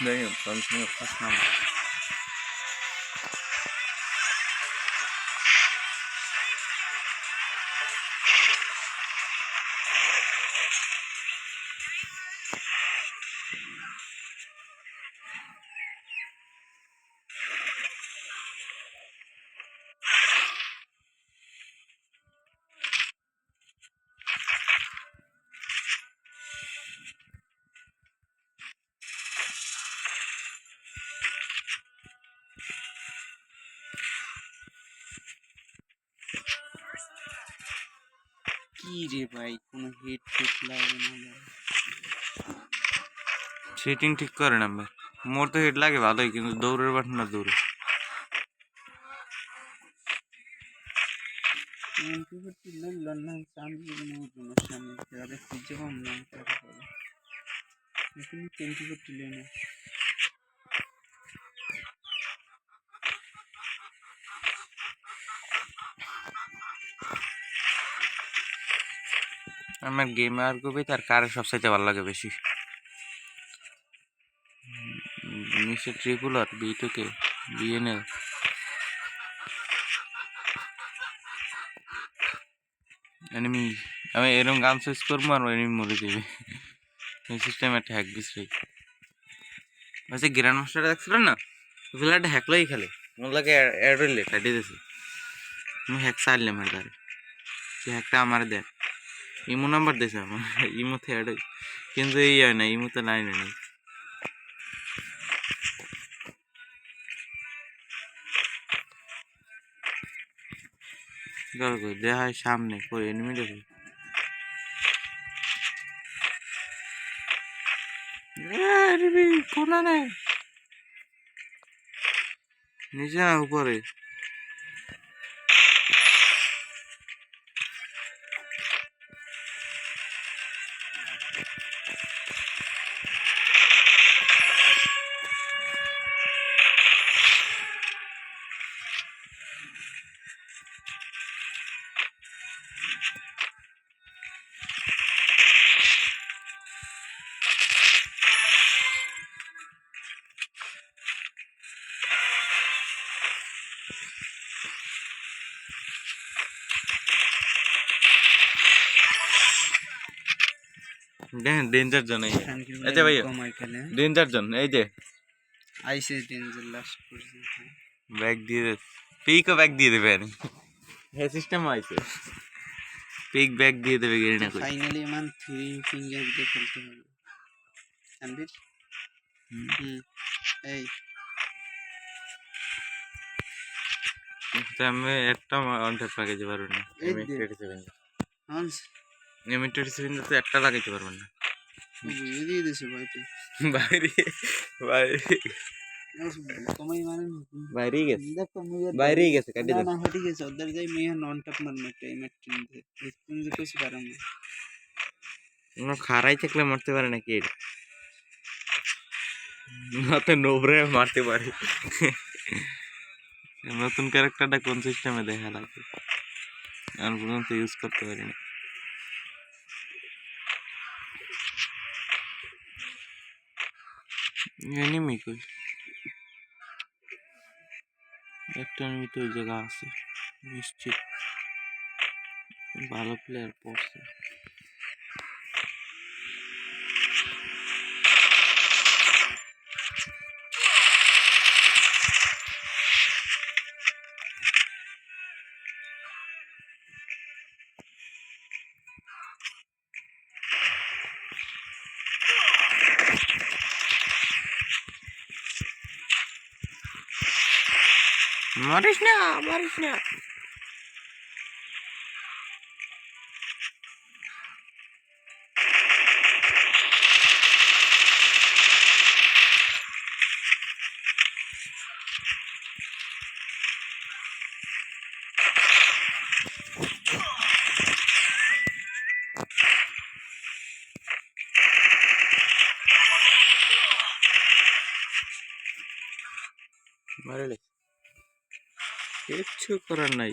नहीं कम से कम फंसना কি রে ভাই কোনো হিট ফিট লাগে না সেটিং ঠিক করে না ভাই মোর তো হেড লাগে ভালোই কিন্তু দৌড়ের বাট না দৌড়ে আমার গেমার কবি তার কারে সবচাইতে ভালো লাগে বেশি নিচে ট্রিপুলার বিটুকে বিএনএল এনিমি আমি এরকম গান সুইচ করবো আর এনিমি মরে যাবে এই সিস্টেম একটা হ্যাক দিচ্ছে আচ্ছা গ্র্যান্ড মাস্টার দেখছিলেন না ফিলারটা হ্যাকলাই খেলে মনে লাগে অ্যাড হইলে কাটিয়ে দিয়েছে আমি হ্যাক চাইলাম আর তারে সে হ্যাকটা আমার দেয় ইমো নাম্বার দিয়েছে আমার ইমোতে অ্যাড কিন্তু এই হয় না ইমোতে লাইনে নেই দেখা হয় সামনে কই এনিমি দেখো কোনা নেই নিচে না উপরে দেখেন ডেঞ্জার জোন এই যে ভাইয়া ডেঞ্জার জোন এই যে আইসে ডেঞ্জার লাস্ট পর্যন্ত ব্যাগ দিয়ে দে পিকও ব্যাগ দিয়ে দেবে হ্যাঁ সিস্টেম আইছে পিক ব্যাগ দিয়ে দেবে গেরিনা কই ফাইনালি মান 3 ফিঙ্গার দিয়ে খেলতে হবে তানভীর এই আমি একটা অন ট্যাপ লাগাইতে পারবো না আমি 37 হান্স আমি 37 তো একটা লাগাইতে পারবো না বুঝিয়ে দিয়ে দিছে ভাই তুই বাইরে বাইরে কমাই মানে বাইরে গেছে দেখো বাইরে গেছে কাটি দাও না হটি গেছে ওদের যাই মেয়ে নন টপ মারনা টাইম একটু তুমি যে কিছু পারো না কোনো খারাই থাকলে মারতে পারে নাকি মাতে নোবরে মারতে পারে নতুন ক্যারেক্টারটা কোন সিস্টেমে দেখা লাগে আর পর্যন্ত ইউজ করতে পারি না এনিমি কই একটা এনিমি তো ওই জায়গা আছে নিশ্চিত ভালো প্লেয়ার পড়ছে মারিস না মারিস না মারলে কিচ্ছু করার নাই